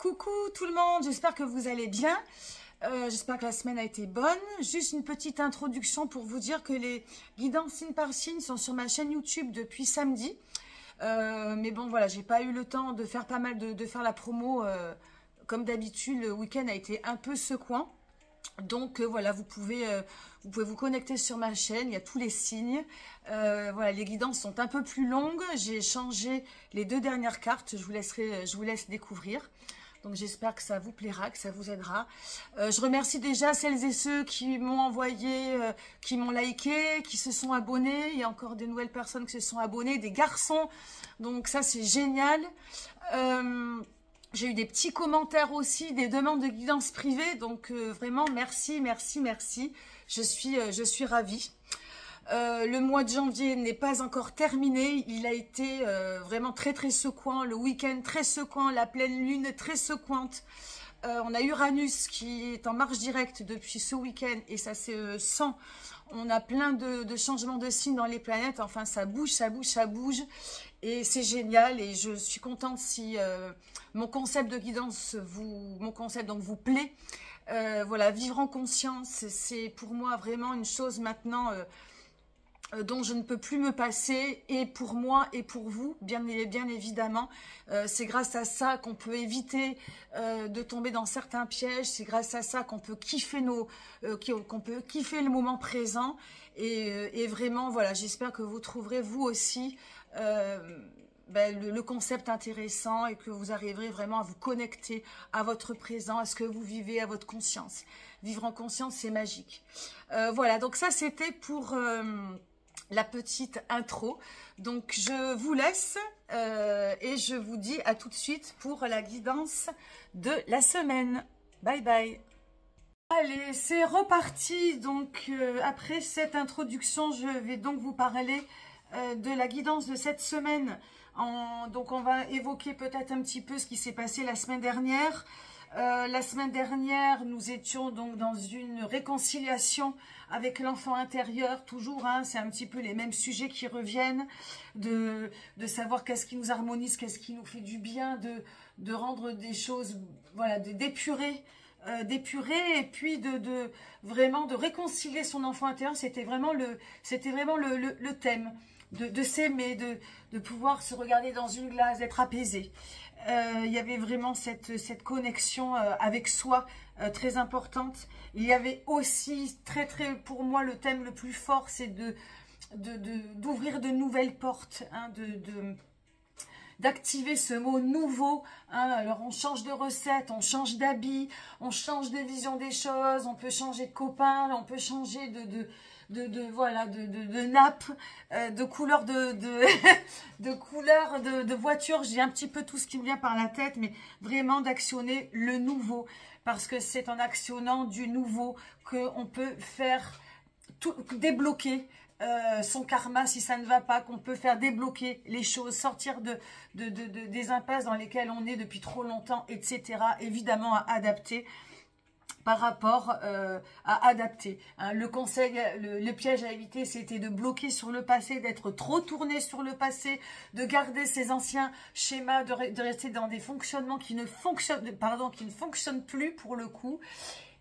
Coucou tout le monde, j'espère que vous allez bien. J'espère que la semaine a été bonne. Juste une petite introduction pour vous dire que les guidances signe par signe sont sur ma chaîne YouTube depuis samedi. Mais bon, voilà, j'ai pas eu le temps de faire pas mal de faire la promo. Comme d'habitude, le week-end a été un peu secouant. Donc voilà, vous pouvez vous connecter sur ma chaîne, il y a tous les signes. Voilà, les guidances sont un peu plus longues. J'ai changé les 2 dernières cartes, je vous laisse découvrir. Donc j'espère que ça vous plaira, que ça vous aidera. Je remercie déjà celles et ceux qui m'ont envoyé, qui m'ont liké, qui se sont abonnés. Il y a encore des nouvelles personnes qui se sont abonnées, des garçons. Donc ça c'est génial. J'ai eu des petits commentaires aussi, des demandes de guidance privée. Donc vraiment merci, merci, merci. Je suis ravie. Le mois de janvier n'est pas encore terminé. Il a été vraiment très très secouant. Le week-end très secouant, la pleine lune très secouante. On a Uranus qui est en marche directe depuis ce week-end et ça se sent. On a plein de changements de signes dans les planètes. Enfin, ça bouge, ça bouge, ça bouge. Et c'est génial. Et je suis contente si mon concept de guidance vous plaît. Voilà, vivre en conscience, c'est pour moi vraiment une chose maintenant dont je ne peux plus me passer, et pour moi et pour vous, bien évidemment. C'est grâce à ça qu'on peut éviter de tomber dans certains pièges, c'est grâce à ça qu'on peut kiffer qu'on peut kiffer le moment présent, et vraiment, voilà, j'espère que vous trouverez vous aussi le concept intéressant et que vous arriverez vraiment à vous connecter à votre présent, à ce que vous vivez, à votre conscience. Vivre en conscience, c'est magique. Voilà, donc ça c'était pour la petite intro. Donc je vous laisse et je vous dis à tout de suite pour la guidance de la semaine. Bye bye. Allez, c'est reparti. Donc après cette introduction, je vais donc vous parler de la guidance de cette semaine. Donc on va évoquer peut-être un petit peu ce qui s'est passé la semaine dernière. La semaine dernière, nous étions donc dans une réconciliation avec l'enfant intérieur, toujours, hein, c'est un petit peu les mêmes sujets qui reviennent, de savoir qu'est-ce qui nous harmonise, qu'est-ce qui nous fait du bien, de rendre des choses, voilà, d'épurer, et puis vraiment de réconcilier son enfant intérieur. C'était vraiment le thème, de s'aimer, de pouvoir se regarder dans une glace, d'être apaisé. Il y avait vraiment cette connexion avec soi très importante. Il y avait aussi pour moi le thème le plus fort, c'est d'ouvrir de nouvelles portes, hein, d'activer ce mot nouveau, hein. Alors on change de recette, on change d'habit, on change de vision des choses, on peut changer de copain, on peut changer de nappe, de couleur de couleur de voiture. J'ai un petit peu tout ce qui me vient par la tête, mais vraiment d'actionner le nouveau, parce que c'est en actionnant du nouveau qu'on peut faire débloquer son karma si ça ne va pas, qu'on peut faire débloquer les choses, sortir des impasses dans lesquelles on est depuis trop longtemps, etc. Évidemment à adapter. Par rapport à adapter. Hein, le conseil, le piège à éviter, c'était de bloquer sur le passé, d'être trop tourné sur le passé, de garder ses anciens schémas, de rester dans des fonctionnements qui ne fonctionnent plus pour le coup.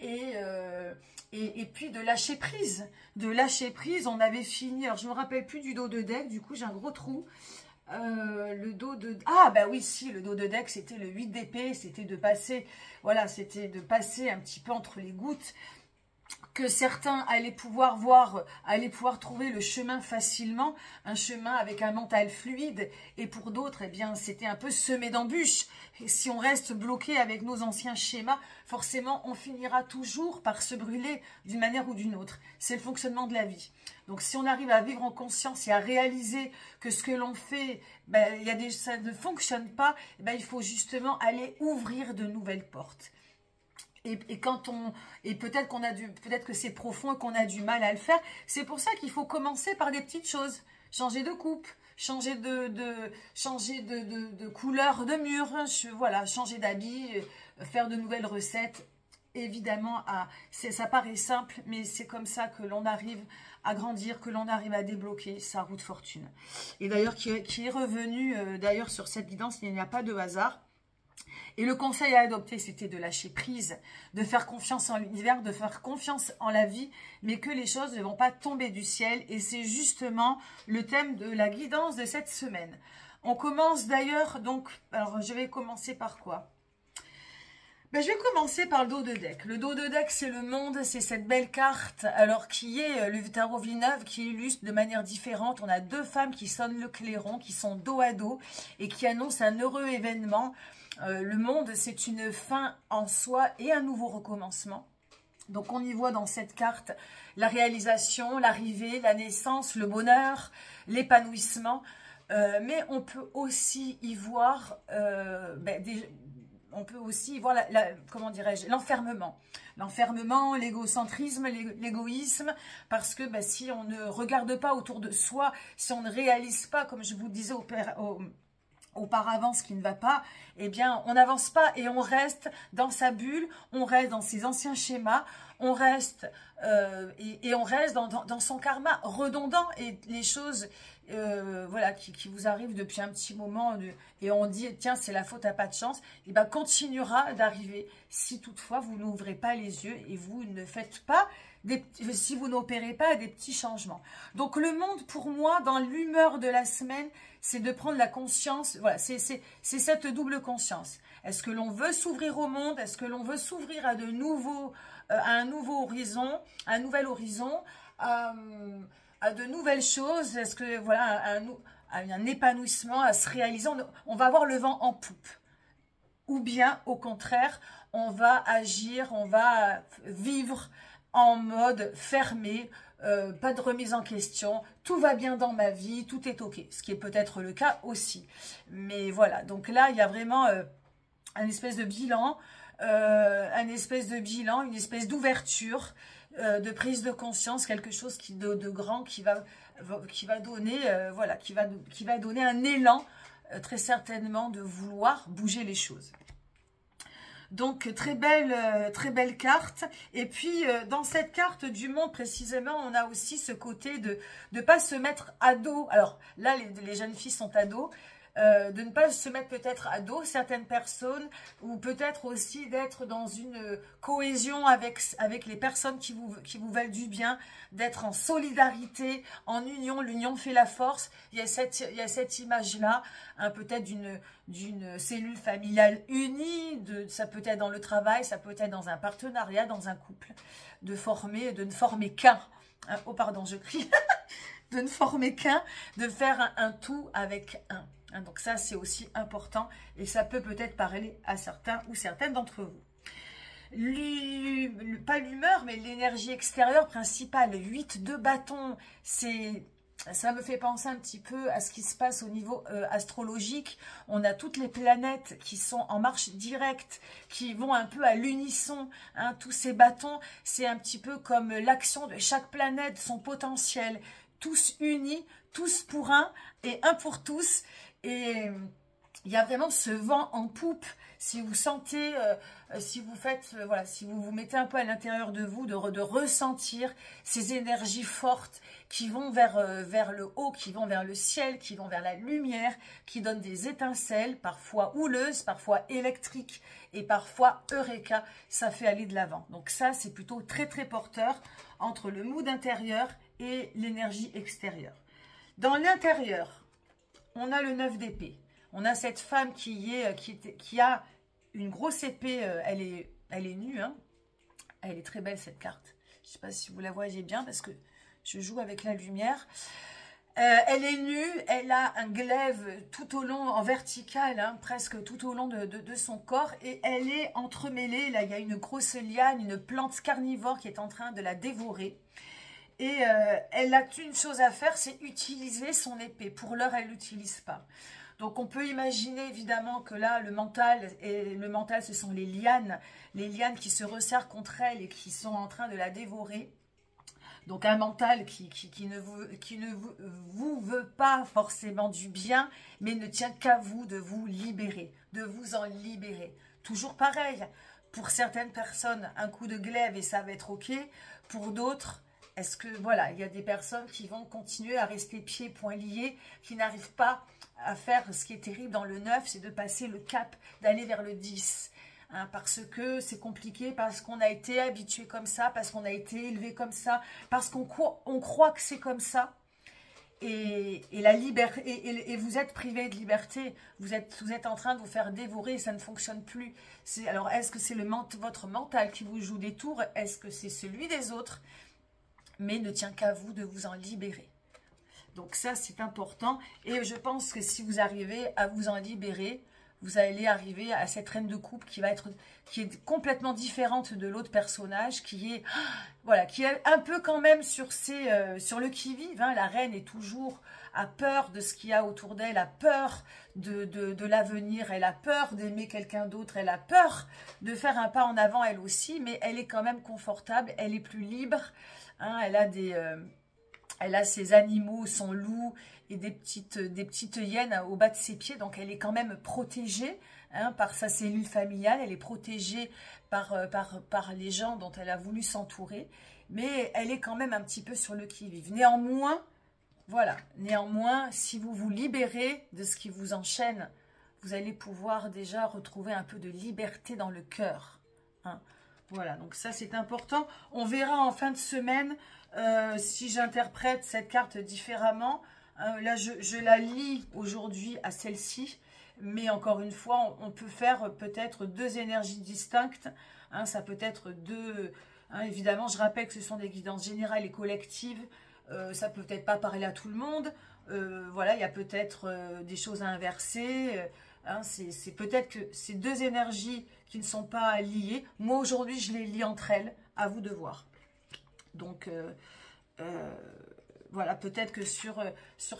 Et puis de lâcher prise. De lâcher prise, on avait fini, alors je me rappelle plus du dos de deck, du coup j'ai un gros trou. Le dos de... Ah bah oui, si, le dos de deck, c'était le 8 d'épée, c'était de passer, voilà, c'était de passer un petit peu entre les gouttes, que certains allaient pouvoir trouver le chemin facilement, un chemin avec un mental fluide, et pour d'autres, eh bien, c'était un peu semé d'embûches. Et si on reste bloqué avec nos anciens schémas, forcément, on finira toujours par se brûler d'une manière ou d'une autre. C'est le fonctionnement de la vie. Donc, si on arrive à vivre en conscience et à réaliser que ce que l'on fait, ben, ça ne fonctionne pas, ben, il faut justement aller ouvrir de nouvelles portes. Et peut-être que c'est profond et qu'on a du mal à le faire. C'est pour ça qu'il faut commencer par des petites choses. Changer de coupe, changer de couleur de mur, voilà, changer d'habit, faire de nouvelles recettes. Évidemment, ça paraît simple, mais c'est comme ça que l'on arrive à grandir, que l'on arrive à débloquer sa roue de fortune. Et d'ailleurs, qui est revenu, d'ailleurs, sur cette guidance, il n'y a pas de hasard. Et le conseil à adopter, c'était de lâcher prise, de faire confiance en l'univers, de faire confiance en la vie, mais que les choses ne vont pas tomber du ciel. Et c'est justement le thème de la guidance de cette semaine. On commence d'ailleurs, donc, alors je vais commencer par quoi? Ben, je vais commencer par le dos de deck. Le dos de deck, c'est le monde, c'est cette belle carte, alors qui est le tarot Villeneuve, qui illustre de manière différente. On a deux femmes qui sonnent le clairon, qui sont dos à dos et qui annoncent un heureux événement. Le monde, c'est une fin en soi et un nouveau recommencement. Donc on y voit dans cette carte la réalisation, l'arrivée, la naissance, le bonheur, l'épanouissement. Mais on peut aussi y voir on peut aussi voir comment dirais-je, l'enfermement. L'enfermement, l'égocentrisme, l'égoïsme, parce que si on ne regarde pas autour de soi, si on ne réalise pas, comme je vous disais auparavant, ce qui ne va pas, eh bien, on n'avance pas et on reste dans sa bulle, on reste dans ses anciens schémas, on reste et on reste dans son karma redondant et les choses voilà, qui vous arrivent depuis un petit moment et on dit, tiens, c'est la faute à pas de chance, et bien continuera d'arriver si toutefois vous n'ouvrez pas les yeux et vous ne faites pas, si vous n'opérez pas des petits changements. Donc le monde, pour moi, dans l'humeur de la semaine, c'est de prendre la conscience, voilà, c'est cette double conscience. Est-ce que l'on veut s'ouvrir au monde? Est-ce que l'on veut s'ouvrir à un nouveau horizon, un nouvel horizon, à de nouvelles choses? Est-ce que voilà, un épanouissement, à se réaliser? On va avoir le vent en poupe. Ou bien, au contraire, on va agir, on va vivre en mode fermé, pas de remise en question, tout va bien dans ma vie, tout est ok, ce qui est peut-être le cas aussi. Mais voilà, donc là, il y a vraiment un espèce de bilan, une espèce d'ouverture, de prise de conscience, quelque chose de grand qui va donner, voilà, qui va donner un élan, très certainement, de vouloir bouger les choses. Donc, très belle carte. Et puis, dans cette carte du monde, précisément, on a aussi ce côté de ne pas se mettre à dos. Alors, là, les jeunes filles sont à dos. De ne pas se mettre peut-être à dos certaines personnes, ou peut-être aussi d'être dans une cohésion avec les personnes qui vous veulent du bien, d'être en solidarité, en union. L'union fait la force. Il y a cette image-là, hein, peut-être d'une cellule familiale unie, ça peut être dans le travail, ça peut être dans un partenariat, dans un couple, de ne former qu'un. Hein, oh pardon, je crie. De ne former qu'un, de faire un tout avec un. Hein, donc ça, c'est aussi important et ça peut peut-être parler à certains ou certaines d'entre vous. Pas l'humeur, mais l'énergie extérieure principale, 8 de bâton, ça me fait penser un petit peu à ce qui se passe au niveau astrologique. On a toutes les planètes qui sont en marche directe, qui vont un peu à l'unisson. Hein, tous ces bâtons, c'est un petit peu comme l'action de chaque planète, son potentiel. Tous unis, tous pour un et un pour tous. Et il y a vraiment ce vent en poupe. Si vous sentez, si vous faites, voilà, si vous vous mettez un peu à l'intérieur de vous, de ressentir ces énergies fortes qui vont vers le haut, qui vont vers le ciel, qui vont vers la lumière, qui donnent des étincelles, parfois houleuses, parfois électriques et parfois eureka, ça fait aller de l'avant. Donc ça, c'est plutôt très très porteur entre le mood intérieur et l'énergie extérieure. Dans l'intérieur, on a le 9 d'épée. On a cette femme qui a une grosse épée. Elle est nue. Hein. Elle est très belle, cette carte. Je ne sais pas si vous la voyez bien parce que je joue avec la lumière. Elle est nue. Elle a un glaive tout au long, en vertical, hein, presque tout au long de son corps. Et elle est entremêlée. Là, il y a une grosse liane, une plante carnivore qui est en train de la dévorer. Et elle a une chose à faire, c'est utiliser son épée. Pour l'heure, elle ne l'utilise pas. Donc, on peut imaginer évidemment que là, le mental, ce sont les lianes qui se resserrent contre elle et qui sont en train de la dévorer. Donc, un mental qui ne vous veut pas forcément du bien, mais ne tient qu'à vous de vous libérer, de vous en libérer. Toujours pareil, pour certaines personnes, un coup de glaive et ça va être OK. Pour d'autres, Est-ce que, voilà, il y a des personnes qui vont continuer à rester pieds, poings liés, qui n'arrivent pas à faire ce qui est terrible dans le 9, c'est de passer le cap, d'aller vers le 10. Hein, parce que c'est compliqué, parce qu'on a été habitué comme ça, parce qu'on a été élevé comme ça, parce qu'on croit que c'est comme ça. Et la liberté, et vous êtes privé de liberté, vous êtes en train de vous faire dévorer, ça ne fonctionne plus. Alors, est-ce que c'est votre mental qui vous joue des tours? Est-ce que c'est celui des autres? Mais ne tient qu'à vous de vous en libérer. Donc ça, c'est important. Et je pense que si vous arrivez à vous en libérer, vous allez arriver à cette reine de coupe qui est complètement différente de l'autre personnage, qui est, voilà, qui est un peu quand même sur le qui-vive. Hein. La reine est toujours à peur de ce qu'il y a autour d'elle, a peur de l'avenir, elle a peur d'aimer quelqu'un d'autre, elle a peur de faire un pas en avant elle aussi, mais elle est quand même confortable, elle est plus libre. Hein, elle a ses animaux, son loup et des petites hyènes au bas de ses pieds. Donc, elle est quand même protégée hein, par sa cellule familiale. Elle est protégée par les gens dont elle a voulu s'entourer. Mais elle est quand même un petit peu sur le qui-vive. Néanmoins, voilà. Néanmoins, si vous vous libérez de ce qui vous enchaîne, vous allez pouvoir déjà retrouver un peu de liberté dans le cœur. Hein. Voilà, donc ça c'est important. On verra en fin de semaine si j'interprète cette carte différemment. Là, je la lis aujourd'hui à celle-ci. Mais encore une fois, on peut faire peut-être deux énergies distinctes. Hein, ça peut être deux... Hein, évidemment, je rappelle que ce sont des guidances générales et collectives. Ça peut peut-être pas parler à tout le monde. Voilà, il y a peut-être des choses à inverser. Hein, c'est peut-être que ces deux énergies qui ne sont pas liées. Moi, aujourd'hui, je les lie entre elles. À vous de voir. Donc, voilà, peut-être que sur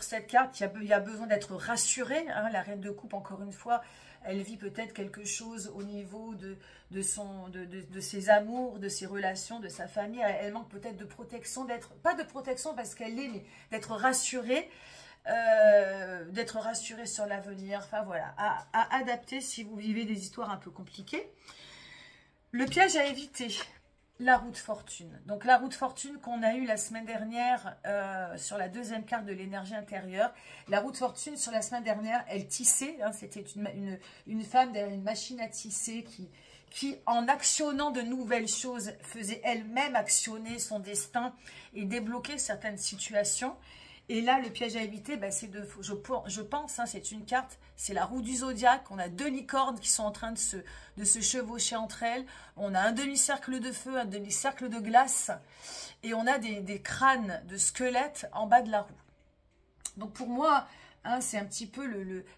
cette carte, il y a besoin d'être rassuré. Hein, la reine de coupe, encore une fois, elle vit peut-être quelque chose au niveau de ses amours, de ses relations, de sa famille. Elle manque peut-être de protection, pas de protection parce qu'elle l'est, mais d'être rassurée. Sur l'avenir, enfin voilà, à adapter si vous vivez des histoires un peu compliquées. Le piège à éviter, la roue de fortune. Donc la roue de fortune qu'on a eue la semaine dernière sur la deuxième carte de l'énergie intérieure. La roue de fortune sur la semaine dernière, elle tissait, hein, c'était une femme derrière une machine à tisser qui, en actionnant de nouvelles choses, faisait elle-même actionner son destin et débloquer certaines situations. Et là, le piège à éviter, ben, c'est je pense, hein, c'est une carte, c'est la roue du zodiaque. On a deux licornes qui sont en train de se chevaucher entre elles. On a un demi-cercle de feu, un demi-cercle de glace. Et on a des crânes de squelettes en bas de la roue. Donc pour moi, hein, c'est un petit peu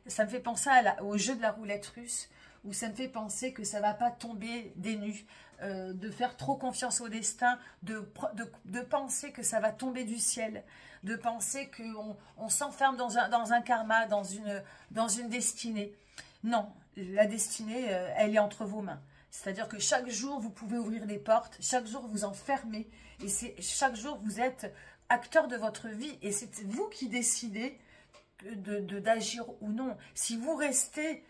ça me fait penser au jeu de la roulette russe, où ça me fait penser que ça ne va pas tomber des nues. De faire trop confiance au destin, de penser que ça va tomber du ciel, de penser qu'on s'enferme dans un karma, dans une destinée. Non, la destinée, elle est entre vos mains. C'est-à-dire que chaque jour, vous pouvez ouvrir des portes, chaque jour, vous enfermez, et chaque jour, vous êtes acteur de votre vie, et c'est vous qui décidez d'agir ou non. Si vous restez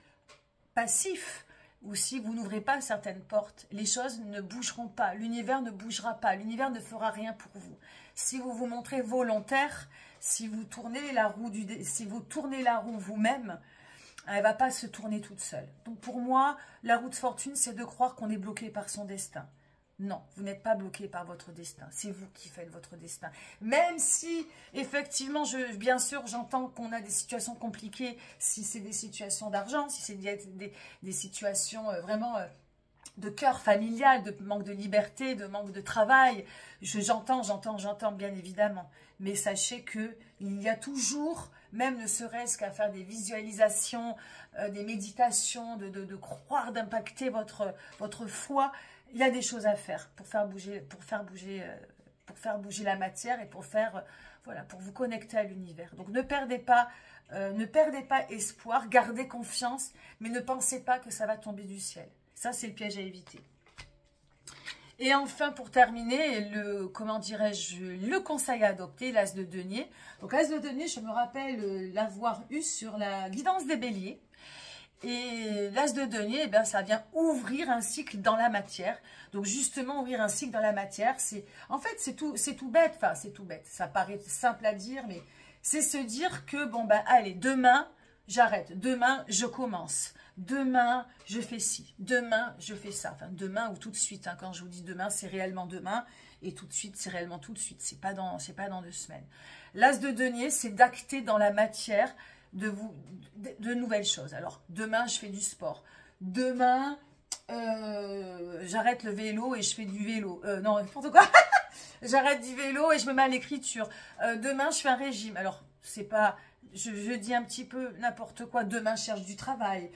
passif, ou si vous n'ouvrez pas certaines portes, les choses ne bougeront pas, l'univers ne bougera pas, l'univers ne fera rien pour vous. Si vous vous montrez volontaire, si vous tournez la roue vous-même, elle ne va pas se tourner toute seule. Donc pour moi, la roue de fortune, c'est de croire qu'on est bloqué par son destin. Non, vous n'êtes pas bloqué par votre destin. C'est vous qui faites votre destin. Même si, effectivement, bien sûr, j'entends qu'on a des situations compliquées, si c'est des situations d'argent, si c'est des situations vraiment de cœur familial, de manque de liberté, de manque de travail. J'entends, bien évidemment. Mais sachez qu'il y a toujours, même ne serait-ce qu'à faire des visualisations, des méditations, de croire, d'impacter votre foi. Il y a des choses à faire pour faire bouger la matière et pour vous connecter à l'univers. Donc ne perdez pas espoir, gardez confiance, mais ne pensez pas que ça va tomber du ciel. Ça, c'est le piège à éviter. Et enfin, pour terminer, le conseil à adopter, l'as de denier. Donc l'as de denier, je me rappelle l'avoir eu sur la guidance des béliers. Et l'as de denier, eh bien, ça vient ouvrir un cycle dans la matière. Donc justement, ouvrir un cycle dans la matière, c'est en fait, c'est tout bête. Enfin, c'est tout bête. Ça paraît simple à dire, mais c'est se dire que, bon, ben, allez, demain, j'arrête. Demain, je commence. Demain, je fais ci. Demain, je fais ça. Enfin, demain ou tout de suite. Hein. Quand je vous dis demain, c'est réellement demain. Et tout de suite, c'est réellement tout de suite. C'est pas dans 2 semaines. L'as de denier, c'est d'acter dans la matière de nouvelles choses. Alors, demain, je fais du sport. Demain, j'arrête le vélo et je fais du vélo. Non, n'importe quoi. J'arrête du vélo et je me mets à l'écriture. Demain, je fais un régime. Alors, c'est pas... Je dis un petit peu n'importe quoi. Demain, je cherche du travail.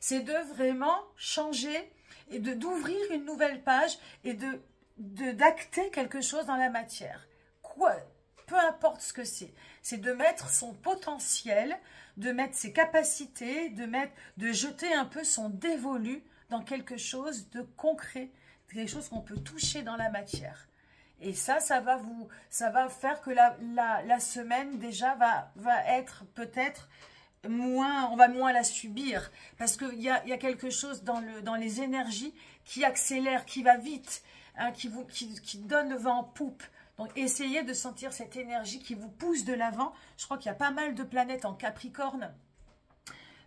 C'est de vraiment changer et d'ouvrir une nouvelle page et d'acter quelque chose dans la matière. Quoi? Peu importe ce que c'est de mettre son potentiel, de mettre ses capacités, de jeter un peu son dévolu dans quelque chose de concret, quelque chose qu'on peut toucher dans la matière. Et ça va faire que la semaine déjà va être peut-être moins, on va moins la subir, parce qu'il y a quelque chose dans les énergies qui accélère, qui va vite, hein, qui donne le vent en poupe. Donc, essayez de sentir cette énergie qui vous pousse de l'avant. Je crois qu'il y a pas mal de planètes en Capricorne.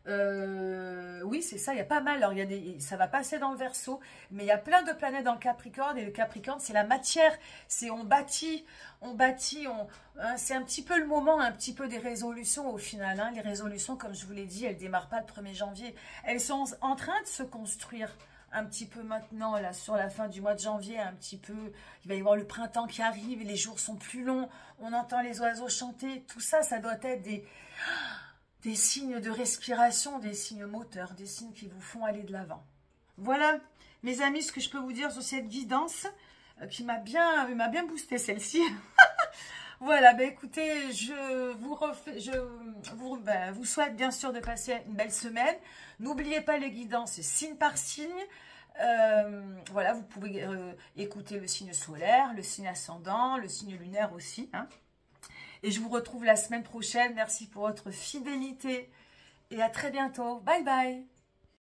Oui, c'est ça, il y a pas mal. Alors, ça va passer dans le Verseau, mais il y a plein de planètes dans le Capricorne. Et le Capricorne, c'est la matière. C'est on bâtit. Hein, c'est un petit peu le moment, un petit peu des résolutions au final. Hein. Les résolutions, comme je vous l'ai dit, elles ne démarrent pas le 1er janvier. Elles sont en train de se construire. Un petit peu maintenant, là, sur la fin du mois de janvier, un petit peu, il va y avoir le printemps qui arrive, les jours sont plus longs, on entend les oiseaux chanter, tout ça, ça doit être des signes de respiration, des signes moteurs, des signes qui vous font aller de l'avant. Voilà, mes amis, ce que je peux vous dire sur cette guidance, qui m'a bien boosté celle-ci. Voilà, ben écoutez, je vous souhaite bien sûr de passer une belle semaine. N'oubliez pas les guidances signe par signe. Voilà, vous pouvez écouter le signe solaire, le signe ascendant, le signe lunaire aussi. Hein. Et je vous retrouve la semaine prochaine. Merci pour votre fidélité et à très bientôt. Bye bye.